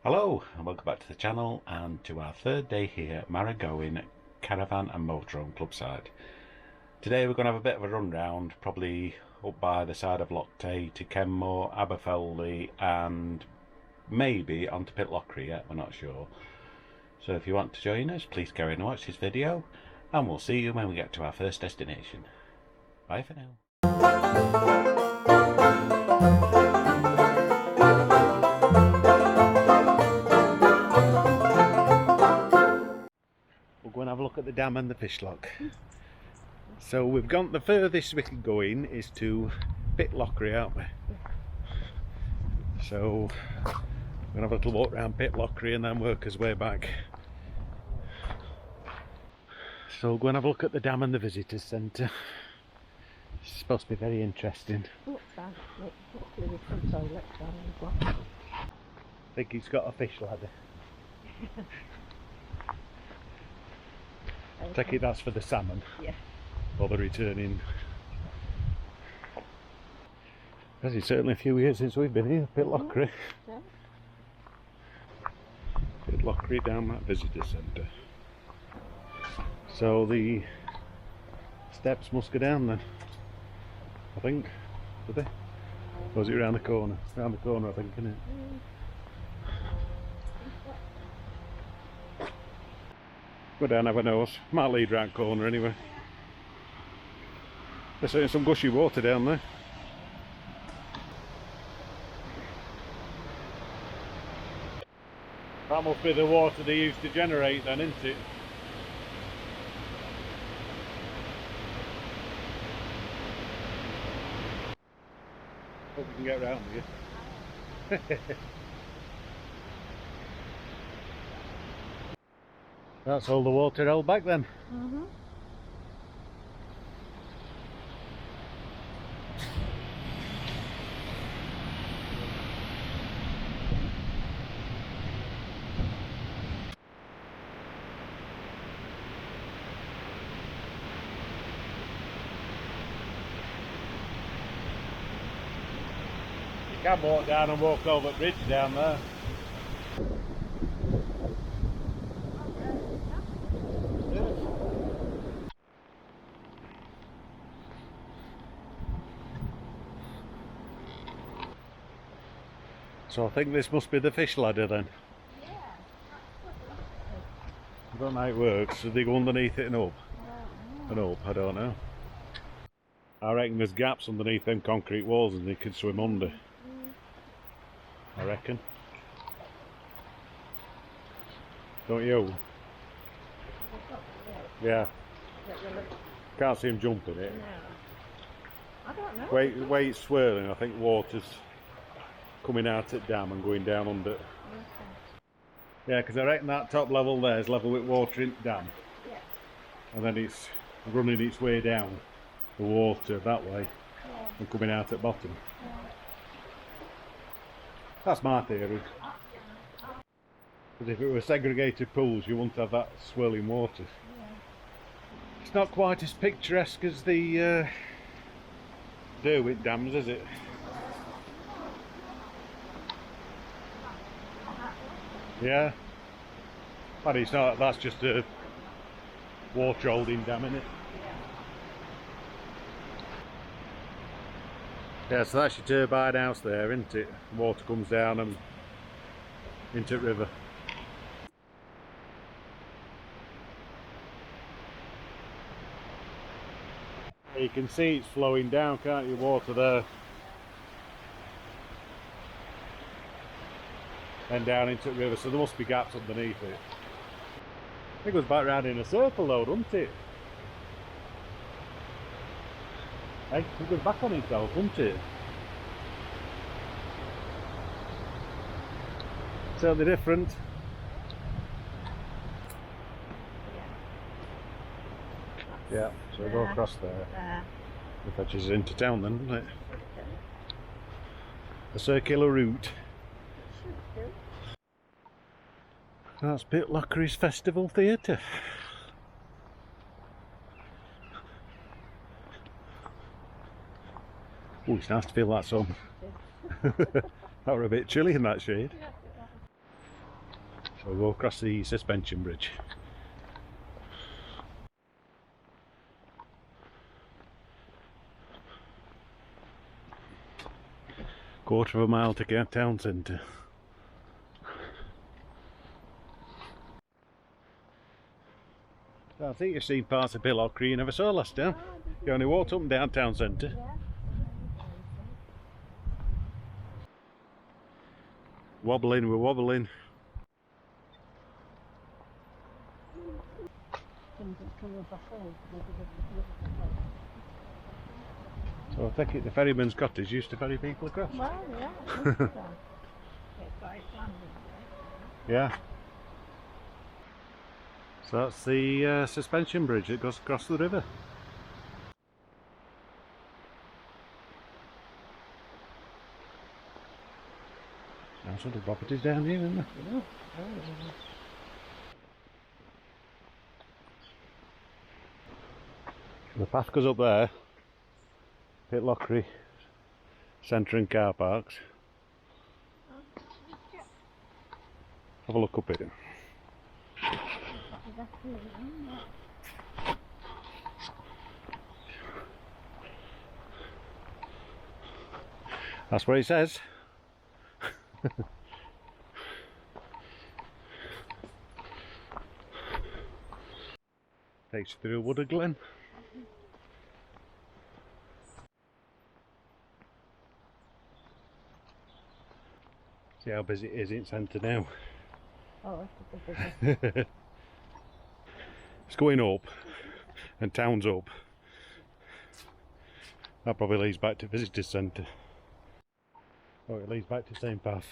Hello and welcome back to the channel and to our third day here at Maragowan Caravan and Motorhome Clubside. Today we're going to have a bit of a run round, probably up by the side of Loch Tay to Kenmore, Aberfeldy and maybe onto Pitlochry yet, we're not sure. So if you want to join us, please carry on and watch this video and we'll see you when we get to our first destination. Bye for now. Go and have a look at the dam and the fish lock. So we've gone, the furthest we can go in is to Pitlochry, aren't we? So we're going to have a little walk around Pitlochry and then work our way back. So we'll go and have a look at the dam and the visitors centre. It's supposed to be very interesting. I think it's got a fish ladder. Take it that's for the salmon. Yeah. Or the returning. Because it's certainly a few years since we've been here, Pitlochry. Yeah. Pitlochry down that visitor centre. So the steps must go down then, I think. Do they? Or is it round the corner? Round the corner, I think, isn't it? Go down, have a nose. Might lead round corner anyway. There's certainly some gushy water down there. That must be the water they used to generate then, isn't it? Hope we can get round here. That's all the water held back then. You can walk down and walk over the bridge down there. So I think this must be the fish ladder then. Yeah. I don't know how it works. So they go underneath it and up? And up, I don't know. I reckon there's gaps underneath them concrete walls and they could swim under. I reckon. Don't you? Yeah. Can't see him jumping it. I don't know. The way it's swirling, I think water's coming out at dam and going down under. Okay. Yeah, because I reckon that top level there is level with water in dam. Yeah. And then it's running its way down the water that way, yeah, and coming out at bottom. Yeah. That's my theory. Because if it were segregated pools, you wouldn't have that swirling water. Yeah. It's not quite as picturesque as the Derwent dams, is it? Yeah, but it's not, that's just a water holding dam, isn't it? Yeah, so that's your turbine house there, isn't it? Water comes down and into the river. You can see it's flowing down, can't you? Water there. And down into the river, so there must be gaps underneath it. I think it goes back round in a circle though, doesn't it? Hey, it goes back on itself, doesn't it? Certainly different. Yeah, so we'll go across there. It fetches us into town then, doesn't it? A circular route. That's Pitlochry's Festival Theatre. Oh, it's nice to feel that sun. That were a bit chilly in that shade. So we'll go across the suspension bridge. Quarter of a mile to get town centre. I think you've seen parts of Pitlochry you never saw last time. You only walked up and down town centre. Wobbling, we're wobbling. So I take it the ferryman's cottage used to ferry people across? Well, yeah. It's like landing. Yeah. So that's the suspension bridge that goes across the river. Now sort of properties down here, isn't there? Yeah. The path goes up there. Pitlochry Centre and car parks. Have a look up here. That's what it says. Takes you through Wooded Glen. See how busy it is in centre now. Oh, it's busy. It's going up and town's up. That probably leads back to visitors centre. Oh, it leads back to the same path.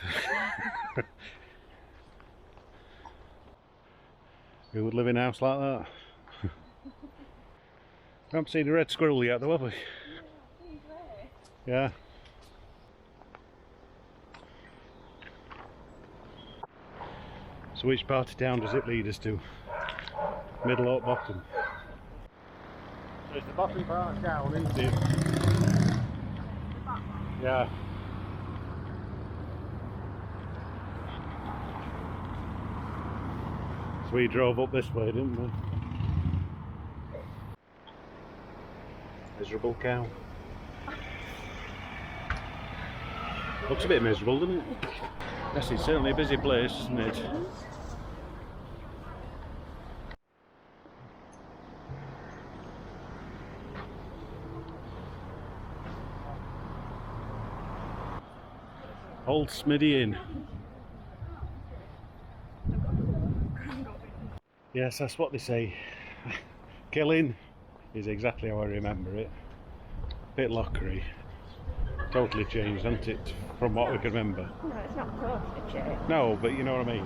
Who would live in a house like that? I haven't seen a red squirrel yet though, have we? Yeah. So which part of town does it lead us to? Middle or bottom? So it's the bottom part of town, isn't it? Yeah. So we drove up this way, didn't we? Miserable cow. Looks a bit miserable, doesn't it? Yes, it's certainly a busy place, isn't it? Old Smithy Inn. Yes, that's what they say. Killin is exactly how I remember it. Pitlochry. Totally changed, hasn't it, from what we can remember? No, it's not totally changed. No, but you know what I mean.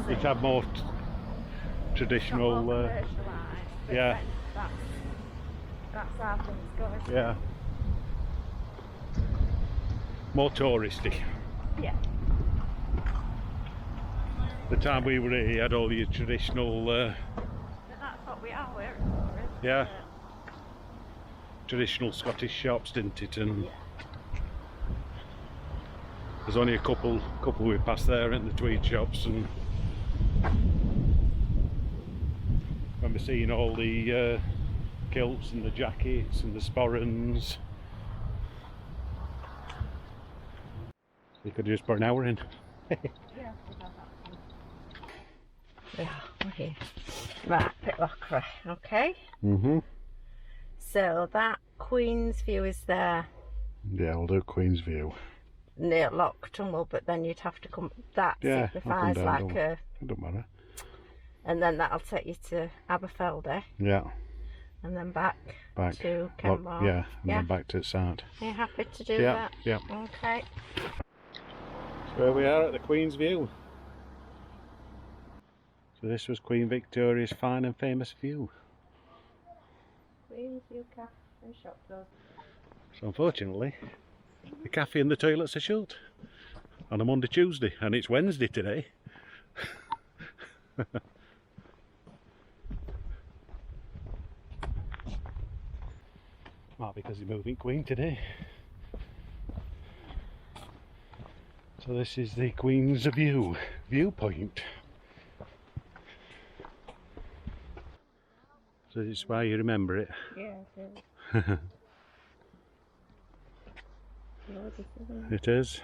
It's had more traditional. More commercialised, yeah. That's how things go. Yeah. More touristy. Yeah. The time we were here, you had all your traditional. But that's what we are. We're tourists. Yeah. Traditional Scottish shops, didn't it? And yeah. There's only a couple we passed there in the tweed shops, and I remember seeing all the kilts and the jackets and the sporrans. You could just put an hour in. Yeah, we're here. Right, Pitlochry, okay? Mm-hmm. So that Queen's View is there. Yeah, we'll do Queen's View. Near Loch Tummel, but then you'd have to come. That signifies down, like a. It don't matter. And then that'll take you to Aberfeldy. Yeah. And then back to Kenmore. Yeah, and then back to the side. Are you happy to do that? Yeah. Okay. So here we are at the Queen's View. So this was Queen Victoria's fine and famous view. Queen's View Cafe and shop closed. So unfortunately, the cafe and the toilets are shut on a Monday, Tuesday, and it's Wednesday today. Might be because you're moving Queen today. So this is the Queen's View, viewpoint. so it's why you remember it. Yeah, it is. Gorgeous, isn't it? It is.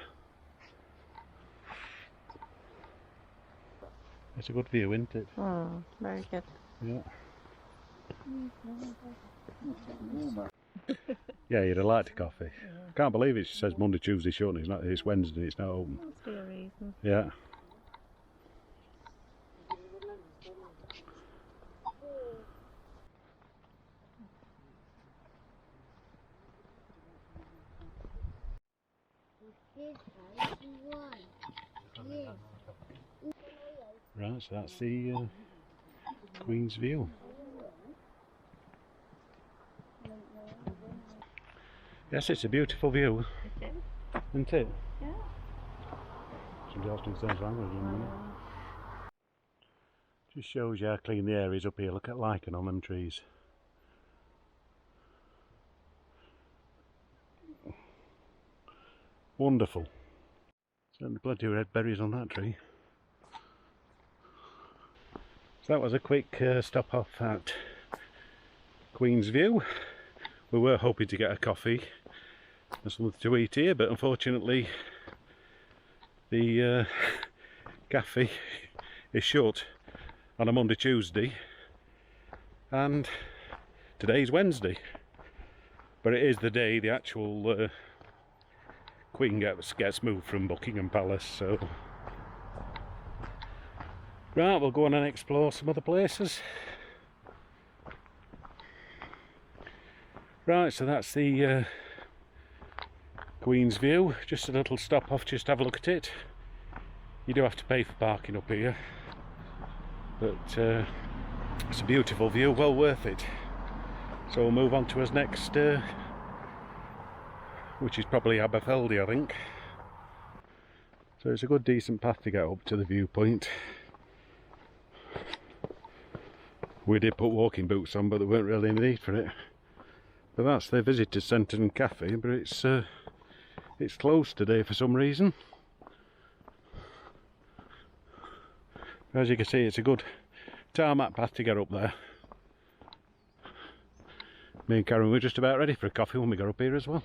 It's a good view, isn't it? Oh, very good. Yeah. Yeah, you'd have liked a coffee. Yeah. Can't believe it says Monday, Tuesday, short. It's not. It's Wednesday. It's not open. Must be a reason. Yeah. Right, so that's the Queen's View. Yes, it's a beautiful view, It is. isn't it? Yeah. Somebody else doing things language in a minute. Just shows you how clean the air is up here. Look at lichen on them trees. Wonderful. Certainly plenty of red berries on that tree. So that was a quick stop off at Queen's View. We were hoping to get a coffee and something to eat here, but unfortunately the cafe is shut on a Monday, Tuesday, and today's Wednesday. But it is the day the actual Queen gets moved from Buckingham Palace, so right, we'll go on and explore some other places. Right, so that's the Queen's View. Just a little stop off, just have a look at it. You do have to pay for parking up here, but it's a beautiful view, well worth it. So we'll move on to us next, which is probably Aberfeldy, I think. So it's a good decent path to get up to the viewpoint. We did put walking boots on, but there weren't really any need for it. But that's the visitor centre and cafe, but it's closed today for some reason. As you can see, it's a good tarmac path to get up there. Me and Karen were just about ready for a coffee when we got up here as well.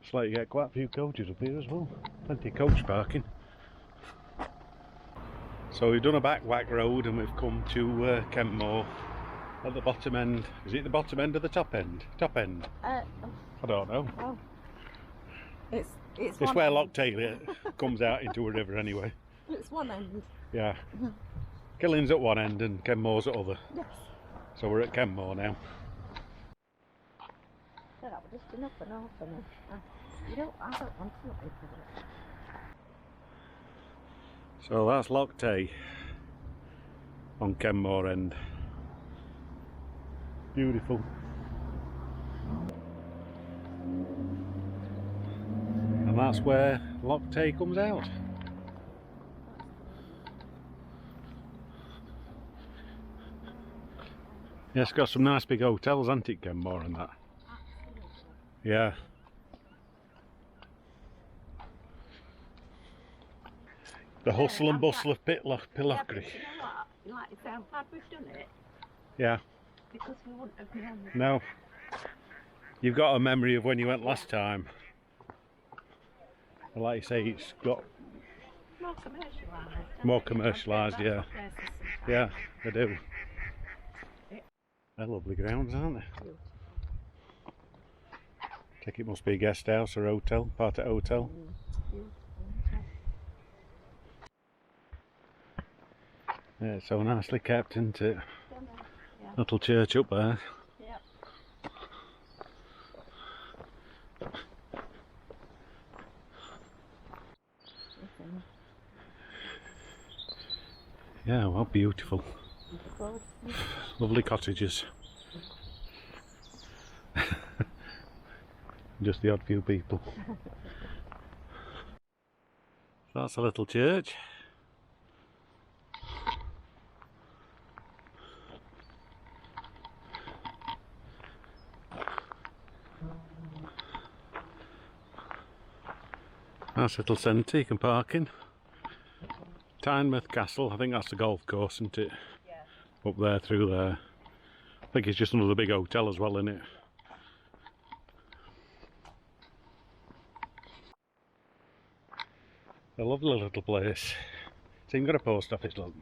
It's like you get quite a few coaches up here as well. Plenty of coach parking. So we've done a back road and we've come to Kenmore at the bottom end. Is it the bottom end or the top end? Top end? I don't know. Oh. It's where Loch Tay comes out into a river anyway. It's one end. Yeah. Killin's at one end and Kenmore's at other. Yes. So we're at Kenmore now. So that was just enough and off and I don't want to look at it. So that's Loch Tay on Kenmore end. Beautiful. And that's where Loch Tay comes out. Yeah, it's got some nice big hotels, hasn't it, Kenmore and that? Yeah. The hustle and bustle of Pitlochry. Yeah, but you know what? Like you say, I'm glad we've done it. Yeah. Because we wouldn't have known. No. You've got a memory of when you went last time. And like you say, it's got More commercialised. more commercialised, yeah. Yeah, they do. They're lovely grounds, aren't they? I think it must be a guest house or hotel, part of hotel. Yeah, it's so nicely kept, isn't it? Yeah. Little church up there. Yeah. Yeah, well, beautiful. Lovely cottages. Just the odd few people. So that's a little church. Nice little centre you can park in. Tynemouth Castle, I think that's the golf course, isn't it? Yeah. up there through there. I think it's just another big hotel as well, isn't it? A lovely little place. It's even got a post office, look.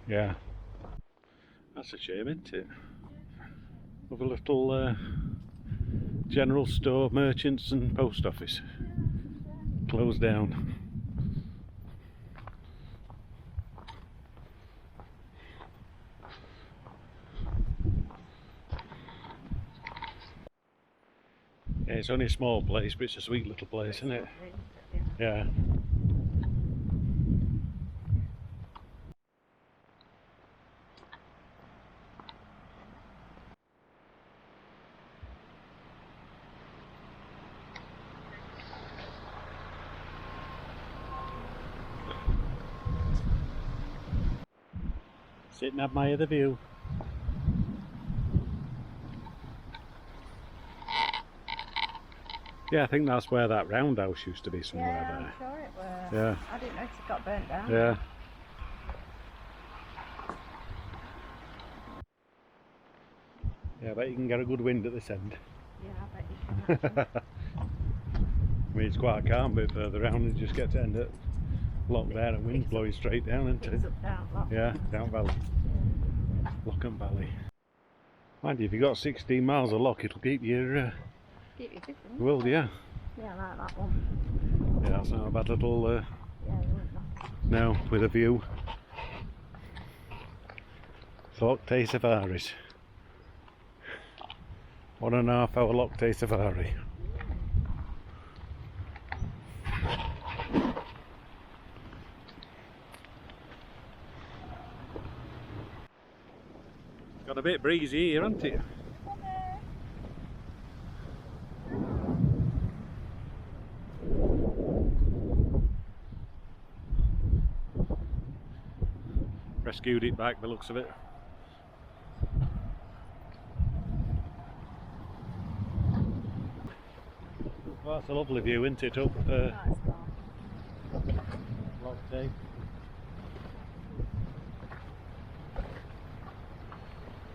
Yeah. That's a shame, isn't it? Of a little general store, merchants and post office. Closed down. Yeah, it's only a small place, but it's a sweet little place, isn't it? Yeah. Sit and admire the view. Yeah, I think that's where that roundhouse used to be somewhere yeah, there. I'm sure it was. Yeah. I didn't know it got burnt down. Yeah. Yeah, I bet you can get a good wind at this end. Yeah, I bet you can. I mean, it's quite calm, but further around and just get to end at Loch there and wind's blowing straight down, isn't it? It's up, down, Loch. Yeah, down valley. Loch and valley. Mind you, if you've got 16 miles of loch, it'll keep you Keep you busy. well, yeah. Yeah, I like that one. Yeah, that's not a bad little Yeah, you wouldn't know. now with a view. Loch Tay safaris. 1.5 hour Loch Tay safari. Got a bit breezy here, hasn't it? Rescued it back, the looks of it. Well, that's a lovely view, isn't it, up Loch Tay.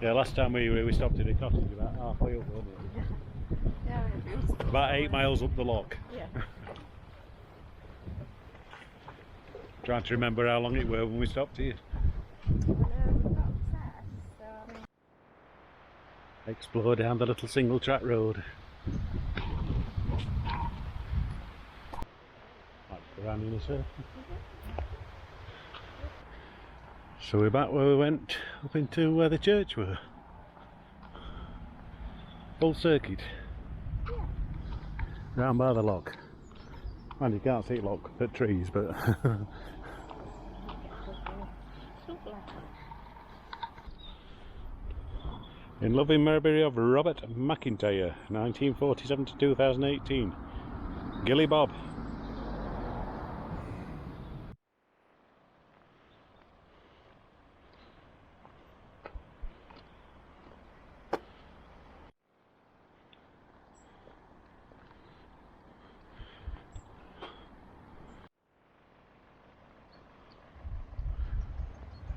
Yeah, last time we stopped at a cottage about halfway up, wasn't it? Yeah, it was. About 8 miles up the loch. Yeah. Trying to remember how long it were when we stopped here. We've got obsessed, so I mean... Explore down the little single track road. Like Caravan in a circle. So we're back where we went up into where the church were. Full circuit. Yeah. Round by the loch. And you can't see loch for trees, but in loving memory of Robert McIntyre, 1947 to 2018. Gilly Bob.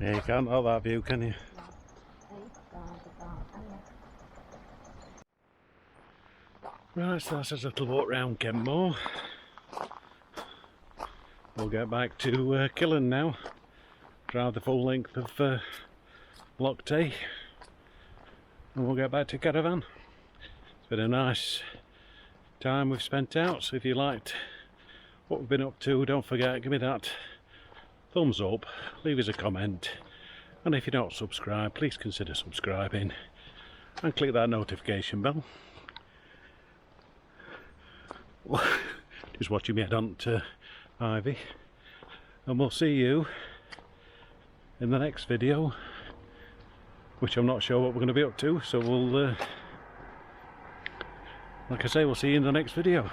Yeah, you can't have that view, can you? Right, so that's a little walk round Kenmore. We'll get back to Killin now. Drive the full length of Loch Tay. And we'll get back to Caravan. It's been a nice time we've spent out, so if you liked what we've been up to, don't forget, give me that thumbs up, leave us a comment, and if you're not subscribed, please consider subscribing and click that notification bell. Just watching me head on to Ivy, and we'll see you in the next video, which I'm not sure what we're going to be up to, so we'll like I say, we'll see you in the next video.